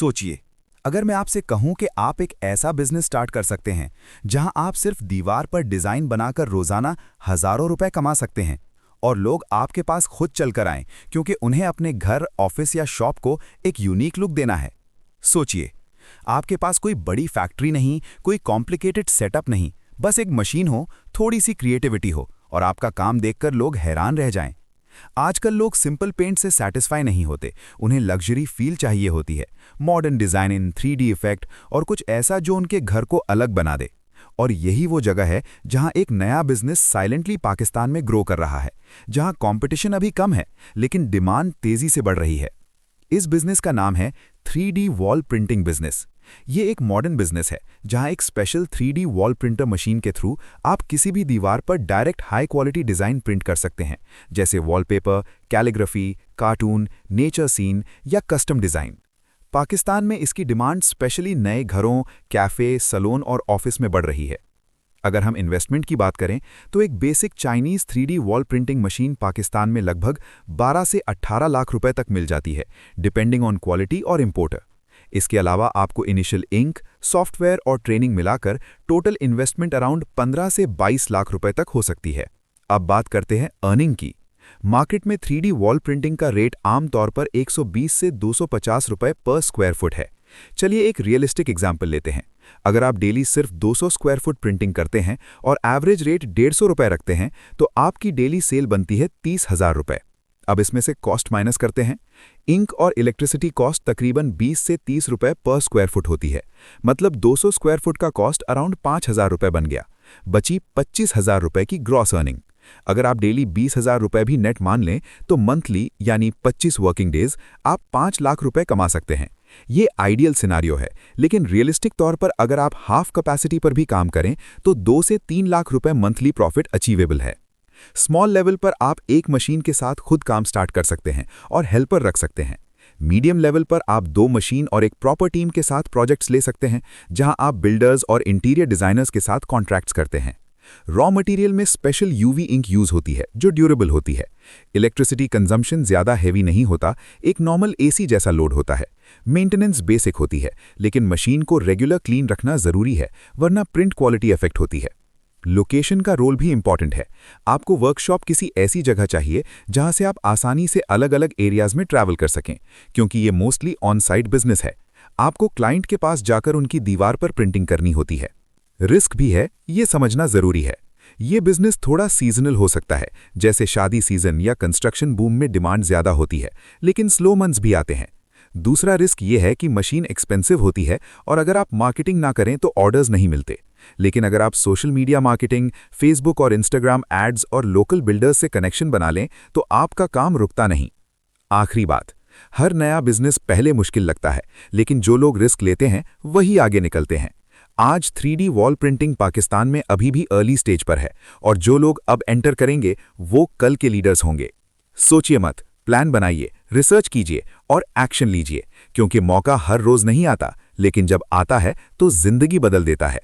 सोचिए, अगर मैं आपसे कहूं कि आप एक ऐसा बिजनेस स्टार्ट कर सकते हैं जहां आप सिर्फ दीवार पर डिजाइन बनाकर रोजाना हजारों रुपए कमा सकते हैं और लोग आपके पास खुद चलकर आएं क्योंकि उन्हें अपने घर, ऑफिस या शॉप को एक यूनिक लुक देना है। सोचिए, आपके पास कोई बड़ी फैक्ट्री नहीं, कोई कॉम्प्लिकेटेड सेटअप नहीं, बस एक मशीन हो, थोड़ी सी क्रिएटिविटी हो और आपका काम देखकर लोग हैरान रह जाएं। आजकल लोग सिंपल पेंट से सैटिस्फाई नहीं होते, उन्हें लग्जरी फील चाहिए होती है, मॉडर्न डिजाइन इन 3D इफेक्ट और कुछ ऐसा जो उनके घर को अलग बना दे। और यही वो जगह है जहां एक नया बिजनेस साइलेंटली पाकिस्तान में ग्रो कर रहा है, जहां कंपटीशन अभी कम है लेकिन डिमांड तेजी से बढ़ रही है। इस बिजनेस का नाम है 3D वॉल प्रिंटिंग बिजनेस। ये एक मॉडर्न बिजनेस है जहां एक special 3D wall printer machine के थ्रू आप किसी भी दीवार पर direct high quality design print कर सकते हैं, जैसे wallpaper, calligraphy, cartoon, nature scene या कस्टम डिजाइन। पाकिस्तान में इसकी डिमांड स्पेशली नए घरों, कैफे, सैलून और ऑफिस में बढ़ रही है। अगर हम इन्वेस्टमेंट की बात करें तो एक basic Chinese 3D wall printing machine Pakistan में लगभग 12 से 18 लाख रुपए तक मिल जाती है, डिपेंडिंग ऑन क्वालिटी और इंपोर्टर। इसके अलावा आपको इनिशियल इंक, सॉफ्टवेयर और ट्रेनिंग मिलाकर टोटल इन्वेस्टमेंट अराउंड 15 से 22 लाख रुपए तक हो सकती है। अब बात करते हैं अर्निंग की। मार्केट में 3D वॉल प्रिंटिंग का रेट आमतौर पर 120 से 250 रुपए पर स्क्वायर फुट है। चलिए एक रियलिस्टिक एग्जाम्पल लेते हैं। अगर आप डेली सिर्फ 200 स्क्वायर फुट प्रिंटिंग करते हैं और एवरेज रेट 150 रुपए रखते हैं तो आपकी डेली सेल बनती है 30,000 रुपए। अब इसमें से कॉस्ट माइनस करते हैं। इंक और इलेक्ट्रिसिटी कॉस्ट तकरीबन 20 से 30 रुपए पर स्क्वायर फुट होती है, मतलब 200 स्क्वायर फुट का कॉस्ट अराउंड 5,000 रुपए बन गया। बची 25,000 रुपए की ग्रॉस अर्निंग। अगर आप डेली 20,000 रुपए भी नेट मान लें तो मंथली यानी 25 वर्किंग डेज आप 5 लाख रुपए कमा सकते हैं। ये आइडियल सिनारियो है, लेकिन रियलिस्टिक तौर पर अगर आप हाफ कैपेसिटी पर भी काम करें तो 2 से 3 लाख रुपए मंथली प्रॉफिट अचीवेबल है। स्मॉल लेवल पर आप एक मशीन के साथ खुद काम स्टार्ट कर सकते हैं और हेल्पर रख सकते हैं। मीडियम लेवल पर आप 2 मशीन और एक प्रॉपर टीम के साथ प्रोजेक्ट्स ले सकते हैं, जहां आप बिल्डर्स और इंटीरियर डिजाइनर्स के साथ कॉन्ट्रैक्ट्स करते हैं। रॉ मटेरियल में स्पेशल यूवी इंक यूज होती है जो ड्यूरेबल होती है। इलेक्ट्रिसिटी कंजम्पशन ज्यादा हेवी नहीं होता, एक नॉर्मल एसी जैसा लोड होता है। मेंटेनेंस बेसिक होती है, लेकिन मशीन को रेगुलर क्लीन रखना जरूरी है, वरना प्रिंट क्वालिटी अफेक्ट होती है। लोकेशन का रोल भी इंपॉर्टेंट है। आपको वर्कशॉप किसी ऐसी जगह चाहिए जहां से आप आसानी से अलग अलग एरियाज में ट्रैवल कर सकें, क्योंकि ये मोस्टली ऑन साइट बिजनेस है। आपको क्लाइंट के पास जाकर उनकी दीवार पर प्रिंटिंग करनी होती है। रिस्क भी है, ये समझना जरूरी है। ये बिजनेस थोड़ा सीजनल हो सकता है, जैसे शादी सीजन या कंस्ट्रक्शन बूम में डिमांड ज्यादा होती है, लेकिन स्लो मंथ्स भी आते हैं। दूसरा रिस्क ये है कि मशीन एक्सपेंसिव होती है और अगर आप मार्केटिंग ना करें तो ऑर्डर्स नहीं मिलते। लेकिन अगर आप सोशल मीडिया मार्केटिंग, फेसबुक और इंस्टाग्राम एड्स और लोकल बिल्डर्स से कनेक्शन बना लें तो आपका काम रुकता नहीं। आखिरी बात, हर नया बिजनेस पहले मुश्किल लगता है, लेकिन जो लोग रिस्क लेते हैं वही आगे निकलते हैं। आज 3D वॉल प्रिंटिंग पाकिस्तान में अभी भी अर्ली स्टेज पर है और जो लोग अब एंटर करेंगे वो कल के लीडर्स होंगे। सोचिए मत, प्लान बनाइए, रिसर्च कीजिए और एक्शन लीजिए, क्योंकि मौका हर रोज नहीं आता, लेकिन जब आता है तो जिंदगी बदल देता है।